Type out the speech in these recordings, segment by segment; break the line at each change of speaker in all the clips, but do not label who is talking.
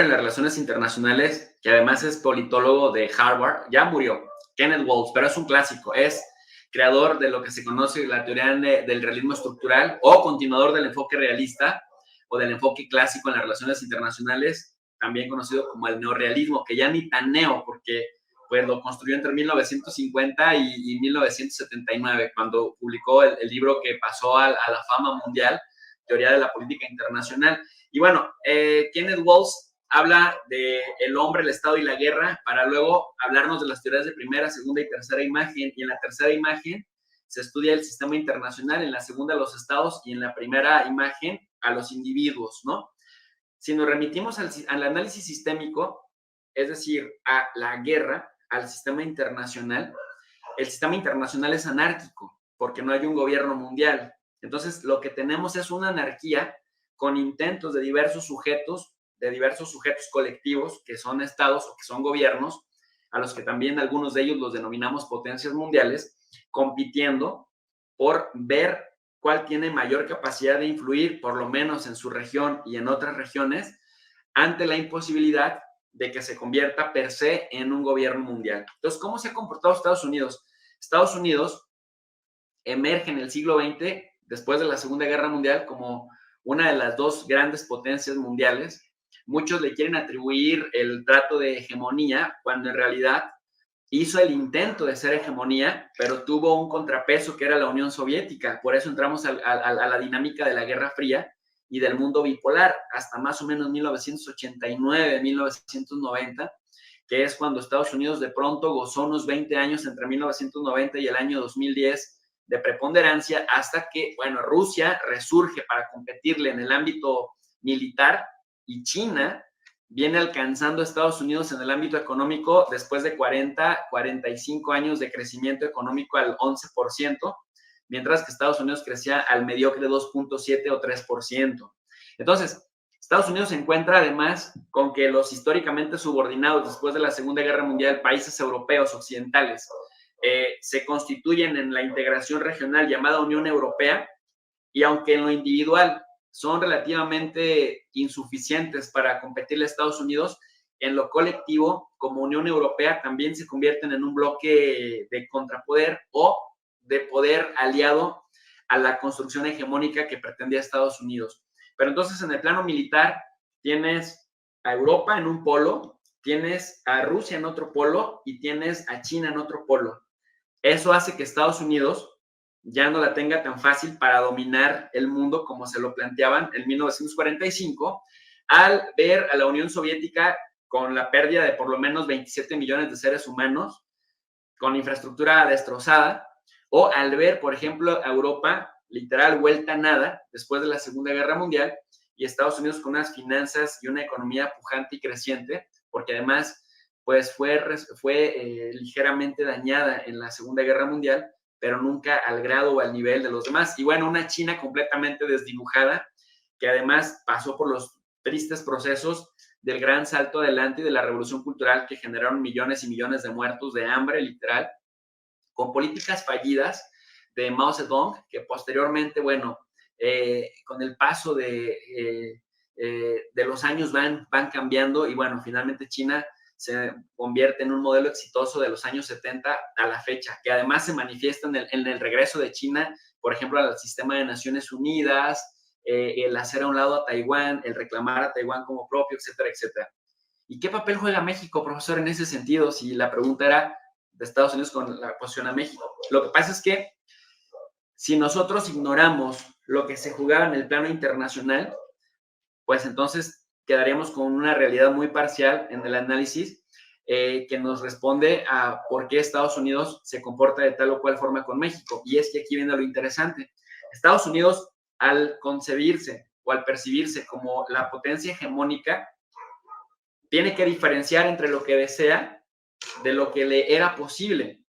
en las relaciones internacionales, que además es politólogo de Harvard, ya murió, Kenneth Waltz, pero es un clásico, es creador de lo que se conoce la teoría del realismo estructural o continuador del enfoque realista o del enfoque clásico en las relaciones internacionales, también conocido como el neorrealismo, que ya ni tan neo, porque pues lo construyó entre 1950 y 1979, cuando publicó el libro que pasó a la fama mundial, Teoría de la Política Internacional. Y bueno, Kenneth Waltz habla de el hombre, el Estado y la guerra, para luego hablarnos de las teorías de primera, segunda y tercera imagen. Y en la tercera imagen se estudia el sistema internacional, en la segunda los estados y en la primera imagen a los individuos, ¿no? Si nos remitimos al análisis sistémico, es decir, a la guerra, al sistema internacional, el sistema internacional es anárquico, porque no hay un gobierno mundial. Entonces, lo que tenemos es una anarquía con intentos de diversos sujetos colectivos, que son estados o que son gobiernos, a los que también algunos de ellos los denominamos potencias mundiales, compitiendo por ver cuál tiene mayor capacidad de influir, por lo menos en su región y en otras regiones, ante la imposibilidad de que se convierta per se en un gobierno mundial. Entonces, ¿cómo se ha comportado Estados Unidos? Estados Unidos emerge en el siglo XX, después de la Segunda Guerra Mundial, como una de las dos grandes potencias mundiales. Muchos le quieren atribuir el trato de hegemonía, cuando en realidad hizo el intento de ser hegemonía, pero tuvo un contrapeso que era la Unión Soviética. Por eso entramos a la dinámica de la Guerra Fría y del mundo bipolar, hasta más o menos 1989, 1990, que es cuando Estados Unidos de pronto gozó unos 20 años entre 1990 y el año 2010 de preponderancia, hasta que, bueno, Rusia resurge para competirle en el ámbito militar y China viene alcanzando a Estados Unidos en el ámbito económico después de 45 años de crecimiento económico al 11%, mientras que Estados Unidos crecía al mediocre 2.7 o 3%. Entonces, Estados Unidos se encuentra además con que los históricamente subordinados después de la Segunda Guerra Mundial, países europeos occidentales, se constituyen en la integración regional llamada Unión Europea, y aunque en lo individual son relativamente insuficientes para competirle a Estados Unidos, en lo colectivo, como Unión Europea, también se convierten en un bloque de contrapoder o de poder aliado a la construcción hegemónica que pretendía Estados Unidos. Pero entonces, en el plano militar, tienes a Europa en un polo, tienes a Rusia en otro polo y tienes a China en otro polo. Eso hace que Estados Unidos ya no la tenga tan fácil para dominar el mundo como se lo planteaban en 1945, al ver a la Unión Soviética con la pérdida de por lo menos 27 millones de seres humanos, con infraestructura destrozada, o al ver, por ejemplo, a Europa literal vuelta a nada después de la Segunda Guerra Mundial y Estados Unidos con unas finanzas y una economía pujante y creciente, porque además pues fue ligeramente dañada en la Segunda Guerra Mundial, pero nunca al grado o al nivel de los demás. Y bueno, una China completamente desdibujada, que además pasó por los tristes procesos del gran salto adelante y de la revolución cultural que generaron millones y millones de muertos de hambre, literal, con políticas fallidas de Mao Zedong, que posteriormente, bueno, con el paso de los años van cambiando y bueno, finalmente China se convierte en un modelo exitoso de los años 70 a la fecha, que además se manifiesta en el regreso de China, por ejemplo, al sistema de Naciones Unidas, el hacer a un lado a Taiwán, el reclamar a Taiwán como propio, etcétera, etcétera. ¿Y qué papel juega México, profesor, en ese sentido? Si la pregunta era de Estados Unidos con la posición a México. Lo que pasa es que si nosotros ignoramos lo que se jugaba en el plano internacional, pues entonces quedaríamos con una realidad muy parcial en el análisis que nos responde a por qué Estados Unidos se comporta de tal o cual forma con México. Y es que aquí viene lo interesante. Estados Unidos, al concebirse o al percibirse como la potencia hegemónica, tiene que diferenciar entre lo que desea de lo que le era posible.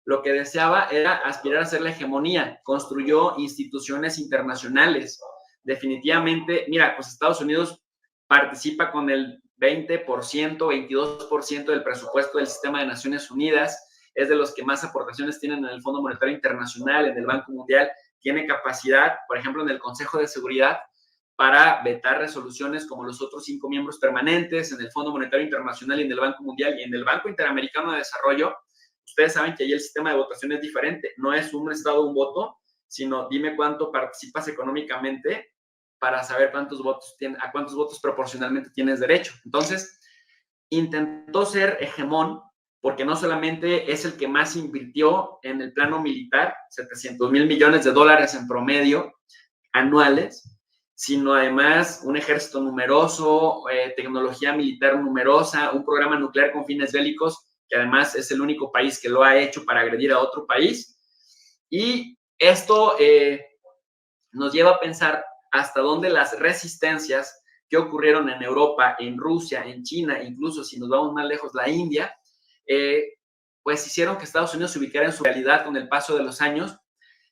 Lo que deseaba era aspirar a ser la hegemonía. Construyó instituciones internacionales. Definitivamente, mira, pues Estados Unidos participa con el 20%, 22% del presupuesto del sistema de Naciones Unidas, es de los que más aportaciones tienen en el Fondo Monetario Internacional, en el Banco Mundial, tiene capacidad, por ejemplo, en el Consejo de Seguridad, para vetar resoluciones como los otros 5 miembros permanentes en el Fondo Monetario Internacional y en el Banco Mundial y en el Banco Interamericano de Desarrollo. Ustedes saben que ahí el sistema de votación es diferente, no es un estado, un voto, sino dime cuánto participas económicamente para saber a cuántos votos proporcionalmente tienes derecho. Entonces, intentó ser hegemón porque no solamente es el que más invirtió en el plano militar, 700,000 millones de dólares en promedio anuales, sino además un ejército numeroso, tecnología militar numerosa, un programa nuclear con fines bélicos, que además es el único país que lo ha hecho para agredir a otro país. Y esto nos lleva a pensar hasta dónde las resistencias que ocurrieron en Europa, en Rusia, en China, incluso si nos vamos más lejos, la India, pues hicieron que Estados Unidos se ubicara en su realidad con el paso de los años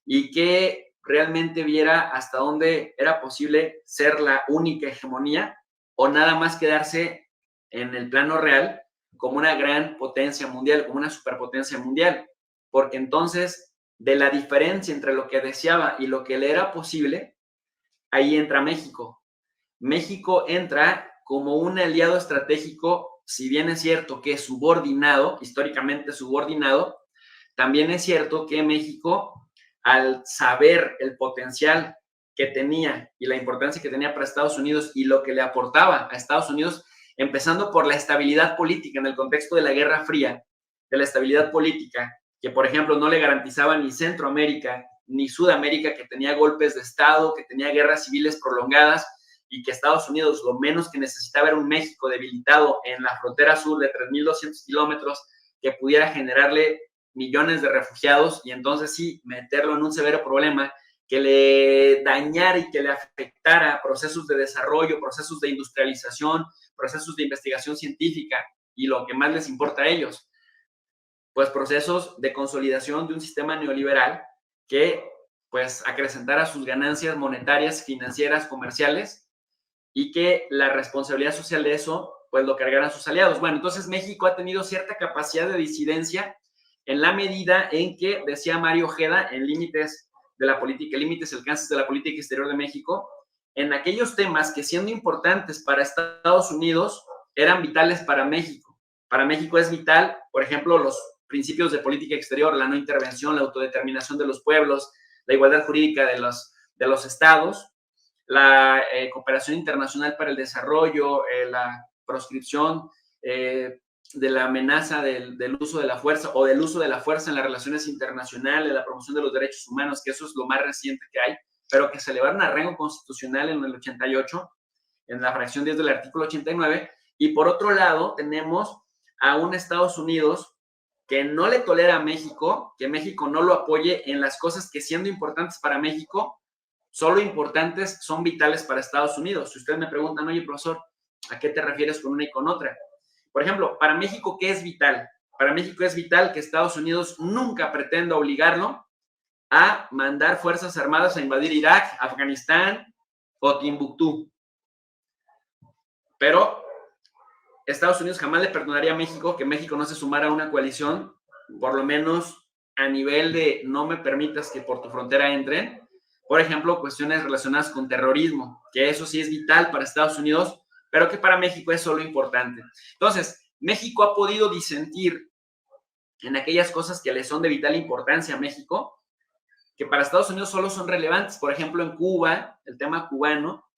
y que realmente viera hasta dónde era posible ser la única hegemonía o nada más quedarse en el plano real como una gran potencia mundial, como una superpotencia mundial. Porque entonces, de la diferencia entre lo que deseaba y lo que le era posible, ahí entra México. México entra como un aliado estratégico, si bien es cierto que es subordinado, históricamente subordinado, también es cierto que México, al saber el potencial que tenía y la importancia que tenía para Estados Unidos y lo que le aportaba a Estados Unidos, empezando por la estabilidad política en el contexto de la Guerra Fría, de la estabilidad política, que por ejemplo no le garantizaba ni Centroamérica ni Sudamérica, que tenía golpes de Estado, que tenía guerras civiles prolongadas, y que Estados Unidos lo menos que necesitaba era un México debilitado en la frontera sur de 3,200 kilómetros que pudiera generarle millones de refugiados y entonces sí meterlo en un severo problema que le dañara y que le afectara procesos de desarrollo, procesos de industrialización, procesos de investigación científica y lo que más les importa a ellos, pues procesos de consolidación de un sistema neoliberal que pues acrecentara sus ganancias monetarias, financieras, comerciales y que la responsabilidad social de eso pues lo cargaran sus aliados. Bueno, entonces México ha tenido cierta capacidad de disidencia en la medida en que, decía Mario Ojeda, en Límites de la Política, Límites y Alcances de la Política Exterior de México, en aquellos temas que siendo importantes para Estados Unidos, eran vitales para México. Para México es vital, por ejemplo, los principios de política exterior, la no intervención, la autodeterminación de los pueblos, la igualdad jurídica de los estados, la cooperación internacional para el desarrollo, la proscripción de la amenaza del uso de la fuerza o del uso de la fuerza en las relaciones internacionales, la promoción de los derechos humanos, que eso es lo más reciente que hay, pero que se elevaron a rango constitucional en el 88, en la fracción 10 del artículo 89, y por otro lado tenemos a un Estados Unidos que no le tolera a México, que México no lo apoye en las cosas que siendo importantes para México, solo importantes son vitales para Estados Unidos. Si ustedes me preguntan, oye, profesor, ¿a qué te refieres con una y con otra? Por ejemplo, para México, ¿qué es vital? Para México es vital que Estados Unidos nunca pretenda obligarlo a mandar fuerzas armadas a invadir Irak, Afganistán o Timbuktu. Pero Estados Unidos jamás le perdonaría a México que México no se sumara a una coalición, por lo menos a nivel de no me permitas que por tu frontera entren. Por ejemplo, cuestiones relacionadas con terrorismo, que eso sí es vital para Estados Unidos, pero que para México es solo importante. Entonces, México ha podido disentir en aquellas cosas que le son de vital importancia a México, que para Estados Unidos solo son relevantes. Por ejemplo, en Cuba, el tema cubano,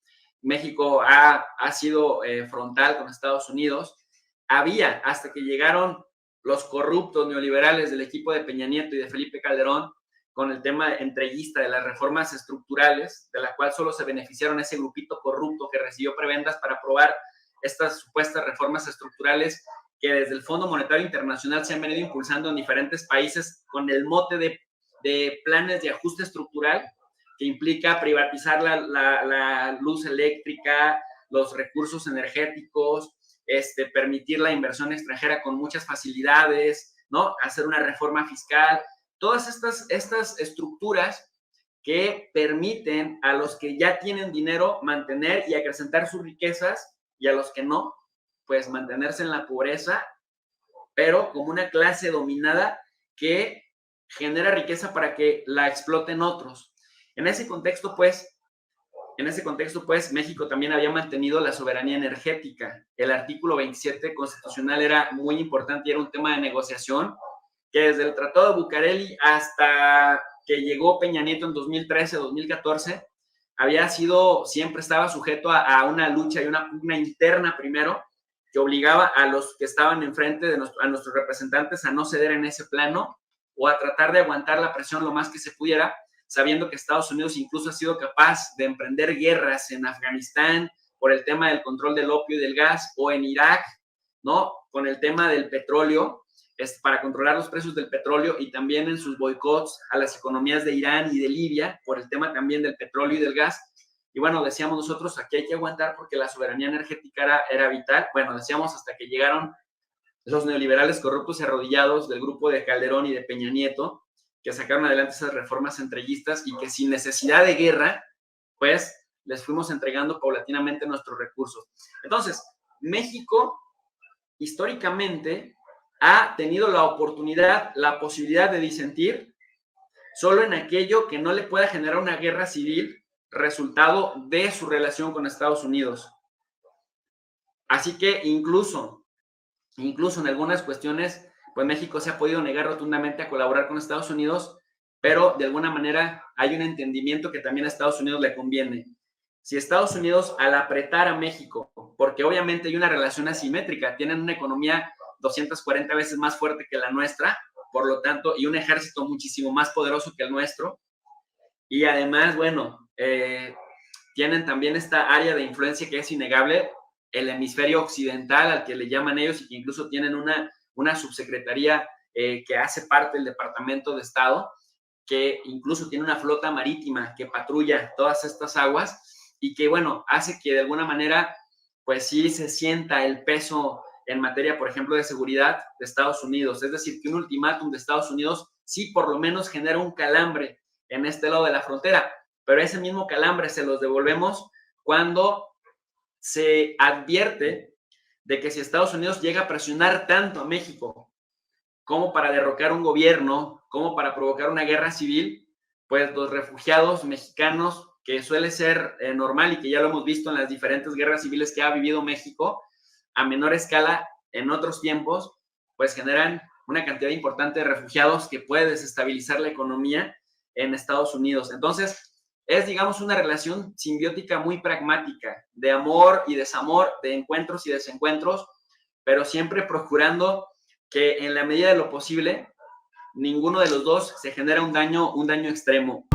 México ha sido frontal con Estados Unidos. Había, hasta que llegaron los corruptos neoliberales del equipo de Peña Nieto y de Felipe Calderón, con el tema entreguista de las reformas estructurales, de la cual solo se beneficiaron ese grupito corrupto que recibió prebendas para aprobar estas supuestas reformas estructurales que desde el Fondo Monetario Internacional se han venido impulsando en diferentes países con el mote de planes de ajuste estructural, que implica privatizar la luz eléctrica, los recursos energéticos, permitir la inversión extranjera con muchas facilidades, ¿no? Hacer una reforma fiscal, todas estas estructuras que permiten a los que ya tienen dinero mantener y acrecentar sus riquezas y a los que no, pues mantenerse en la pobreza, pero como una clase dominada que genera riqueza para que la exploten otros. En ese contexto, pues, En ese contexto, pues, México también había mantenido la soberanía energética. El artículo 27 constitucional era muy importante y era un tema de negociación que desde el Tratado de Bucareli hasta que llegó Peña Nieto en 2013, 2014, había sido, siempre estaba sujeto a una lucha y una pugna interna primero, que obligaba a los que estaban enfrente de a nuestros representantes a no ceder en ese plano o a tratar de aguantar la presión lo más que se pudiera, sabiendo que Estados Unidos incluso ha sido capaz de emprender guerras en Afganistán por el tema del control del opio y del gas, o en Irak, ¿no? Con el tema del petróleo, para controlar los precios del petróleo, y también en sus boicots a las economías de Irán y de Libia por el tema también del petróleo y del gas. Y bueno, decíamos nosotros, aquí hay que aguantar porque la soberanía energética era vital. Bueno, decíamos hasta que llegaron los neoliberales corruptos y arrodillados del grupo de Calderón y de Peña Nieto, que sacaron adelante esas reformas centrallistas y que sin necesidad de guerra, pues les fuimos entregando paulatinamente nuestros recursos. Entonces, México históricamente ha tenido la oportunidad, la posibilidad de disentir solo en aquello que no le pueda generar una guerra civil resultado de su relación con Estados Unidos. Así que incluso en algunas cuestiones, pues México se ha podido negar rotundamente a colaborar con Estados Unidos, pero de alguna manera hay un entendimiento que también a Estados Unidos le conviene. Si Estados Unidos, al apretar a México, porque obviamente hay una relación asimétrica, tienen una economía 240 veces más fuerte que la nuestra, por lo tanto, y un ejército muchísimo más poderoso que el nuestro, y además, bueno, tienen también esta área de influencia que es innegable, el hemisferio occidental, al que le llaman ellos, y que incluso tienen una subsecretaría que hace parte del Departamento de Estado, que incluso tiene una flota marítima que patrulla todas estas aguas y que, bueno, hace que de alguna manera, pues sí se sienta el peso en materia, por ejemplo, de seguridad de Estados Unidos. Es decir, que un ultimátum de Estados Unidos sí por lo menos genera un calambre en este lado de la frontera, pero ese mismo calambre se los devolvemos cuando se advierte de que si Estados Unidos llega a presionar tanto a México como para derrocar un gobierno, como para provocar una guerra civil, pues los refugiados mexicanos, que suele ser normal y que ya lo hemos visto en las diferentes guerras civiles que ha vivido México, a menor escala en otros tiempos, pues generan una cantidad importante de refugiados que puede desestabilizar la economía en Estados Unidos. Entonces, es, digamos, una relación simbiótica muy pragmática, de amor y desamor, de encuentros y desencuentros, pero siempre procurando que en la medida de lo posible ninguno de los dos se genera un daño extremo.